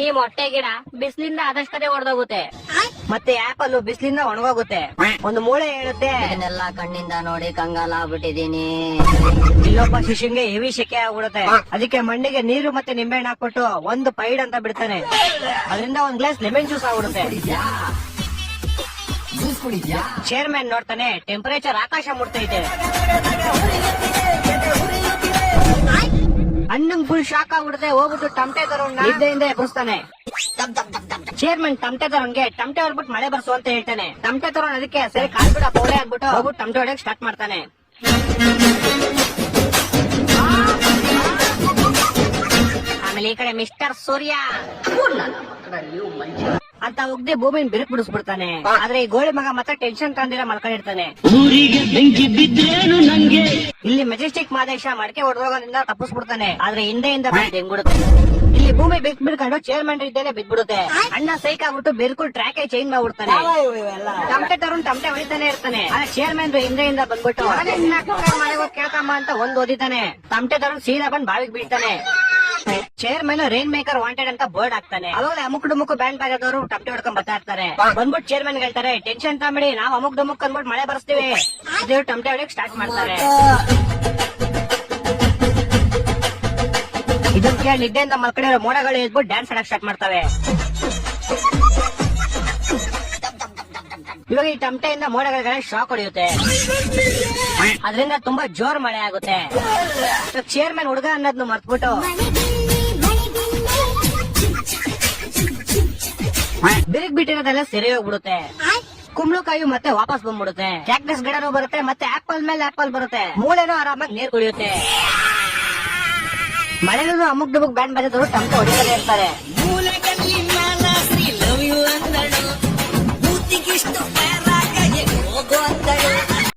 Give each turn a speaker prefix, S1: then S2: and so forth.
S1: ಈ ಮೊಟ್ಟೆ ಗಿಡ ಬಿಸಿಲಿಂದ ಆದಷ್ಟೇ ಒಡೆದೋಗುತ್ತೆ. ಮತ್ತೆ ಆಪಲ್ ಬಿಸಿಲಿಂದ ಒಣಗೋಗುತ್ತೆ. ಒಂದು ಮೂಳೆ ಹೇಳುತ್ತೆ,
S2: ಇದನ್ನೆಲ್ಲ ಕಣ್ಣಿಂದ ನೋಡಿ ಕಂಗಾಲ ಆಗ್ಬಿಟ್ಟಿದೀನಿ.
S1: ಇಲ್ಲೊಬ್ಬ ಶಿಶುಂಗೆ ಹೆವಿ ಶೆಕೆ ಆಗ್ಬಿಡುತ್ತೆ. ಅದಕ್ಕೆ ಮಣ್ಣಿಗೆ ನೀರು ಮತ್ತೆ ನಿಂಬೆಹಣ್ಣು ಹಾಕ್ಬಿಟ್ಟು ಒಂದು ಪೈಡ್ ಅಂತ ಬಿಡ್ತಾನೆ. ಅದರಿಂದ ಒಂದ್ ಗ್ಲಾಸ್ ಲೆಮನ್ ಜ್ಯೂಸ್ ಆಗ್ಬಿಡುತ್ತೆ. ಚೇರ್ಮನ್ ನೋಡ್ತಾನೆ, ಟೆಂಪರೇಚರ್ ಆಕಾಶ ಮುಟ್ತೈತೆ. ಅಣ್ಣಂಗ್ ಫುಲ್ ಶಾಕ್ ಆಗ್ಬಿಡುತ್ತೆ. ಹೋಗ್ಬಿಟ್ಟು ಟಮಟೆ ತರೋಣ ನಿದ್ದೆಯಿಂದ ಎಬ್ಬಿಸ್ತಾನೆ. ಚೇರ್ಮನ್ ಟಮಟೆ ತರೋನ್ಗೆ ಟಮಟೆ ಹೊಡ್ಬಿಟ್ಟು ಮಳೆ ಬರ್ಸು ಅಂತ ಹೇಳ್ತಾನೆ. ಟಮಟೆ ತರೋಣ ಅದಕ್ಕೆ ಸರಿ ಕಾಲ್ಬಿಡ ಪೌಡೆ ಆಗ್ಬಿಟ್ಟು ಹೋಗ್ಬಿಟ್ಟು ಟಮಟೆ ಹೊಡೆಯಕ್ ಸ್ಟಾರ್ಟ್ ಮಾಡ್ತಾನೆ. ಆಮೇಲೆ ಈ ಕಡೆ ಮಿಸ್ಟರ್ ಸೂರ್ಯ ಅಂತ ಉಗ್ದೆ ಭೂಮಿನ ಬಿರುಕು ಬಿಡಿಸ್ಬಿಡ್ತಾನೆ. ಆದ್ರೆ ಈ ಗೋಳಿ ಮಗ ಮತ್ತೆ ಟೆನ್ಷನ್ ತಂದಿರ ಮಲ್ಕೊಂಡಿರ್ತಾನೆ. ಇಲ್ಲಿ ಮೆಜೆಸ್ಟಿಕ್ ಮಾದೇಶ ಮಡಕೆ ಹೊಡೆದೋಗೋದ್ರಿಂದ ತಪ್ಪಿಸ್ಬಿಡ್ತಾನೆ. ಆದ್ರೆ ಹಿಂದೆಯಿಂದ ಹೆಂಗ್ಬಿಡುತ್ತೆ. ಇಲ್ಲಿ ಭೂಮಿ ಬಿಡ್ಕೊಂಡು ಚೇರ್ಮನ್ ಇದ್ದೇನೆ ಬಿದ್ಬಿಡುತ್ತೆ. ಅಣ್ಣ ಸೈಕ್ ಆಗ್ಬಿಟ್ಟು ಬಿರ್ಕು ಟ್ರ್ಯಾಕ್ ಚೇಂಜ್ ಮಾಡ್ಬಿಡ್ತಾನೆ. ಟಮಟೆ ತರುಣ್ ಟಮಟೆ ಹೊಡಿತಾನೆ ಇರ್ತಾನೆ. ಆದ್ರೆ ಚೇರ್ಮನ್ ಹಿಂದೆಯಿಂದ ಬಂದ್ಬಿಟ್ಟು ಮನೆಗೆ ಹೋಗಿ ಕೇಳ್ಕಮ್ಮ ಅಂತ ಒಂದ್ ಓದಿತಾನೆ. ಟಮಟೆ ತರುಣ್ ಸೀದಾ ಬಂದ್ ಬಾವಿಗೆ ಬೀಳ್ತಾನೆ. ಚೇರ್ಮನ್ ರೈನ್ ಮೇಕರ್ ವಾಂಟೆಡ್ ಅಂತ ಬೋರ್ಡ್ ಹಾಕ್ತಾನೆ. ಅವಾಗ ಅಮುಕ್ ಡುಮುಕ್ ಬ್ಯಾಂಡ್ ಬಾಗದವರು ಟಮಟೆ ಹೊಡ್ಕೊಂಡ್ ಬರ್ತಾ ಇರ್ತಾರೆ. ಬಂದ್ಬಿಟ್ಟು ಚೇರ್ಮನ್ ಹೇಳ್ತಾರೆ, ಟೆನ್ಷನ್ ತಗೊಂಬಿಡಿ, ನಾವು ಅಮುಕ್ ಡುಮುಕ್ ಅಂದ್ಬಿಟ್ಟು ಮಳೆ ಬರ್ಸ್ತೀವಿ. ದೇವ್ರು ಟಮಟೆ ಹೊಡಕ್ ಸ್ಟಾರ್ಟ್ ಮಾಡ್ತಾರೆ. ಇದನ್ ಕೇಳಿ ನಿದ್ದೆಯಿಂದ ಮಲ್ಕೊಂಡಿರೋ ಮೋಡಗಳು ಎದ್ಬಿಟ್ಟು ಡ್ಯಾನ್ಸ್ ಆಡಕ್ ಸ್ಟಾರ್ಟ್ ಮಾಡ್ತವೆ. ಇವಾಗ ಈ ಟಮಟೆಯಿಂದ ಮೋಡಗಳಿಗೆ ಶಾಕ್ ಹೊಡೆಯುತ್ತೆ. ಅದರಿಂದ ತುಂಬಾ ಜೋರ್ ಮಳೆ ಆಗುತ್ತೆ. ಚೇರ್ಮನ್ ಹುಡುಗ ಅನ್ನೋದ್ನ ಮರ್ತ್ಬಿಟ್ಟು ಬಿರುಗ್ ಬಿಟ್ಟಿರೋದೆಲ್ಲ ಸೆರೆ ಹೋಗ್ಬಿಡುತ್ತೆ. ಕುಂಬಳಕಾಯಿ ಮತ್ತೆ ವಾಪಸ್ ಬಂದ್ಬಿಡುತ್ತೆ. ಕ್ಯಾಕ್ಟಸ್ ಗಿಡನೂ ಬರುತ್ತೆ, ಮತ್ತೆ ಆಪಲ್ ಮೇಲೆ ಆಪಲ್ ಬರುತ್ತೆ. ಮೂಳೆನೂ ಆರಾಮಾಗಿ ನೀರ್ ಕುಡಿಯುತ್ತೆ. ಮಳೆನೂ ಅಮುಕ್ ಡುಮುಕ್ ಬ್ಯಾಂಡ್ ಬಜೆದವರು ಟಮಟೆ ಹೊಡಿತಾನೆ ಇರ್ತಾರೆ.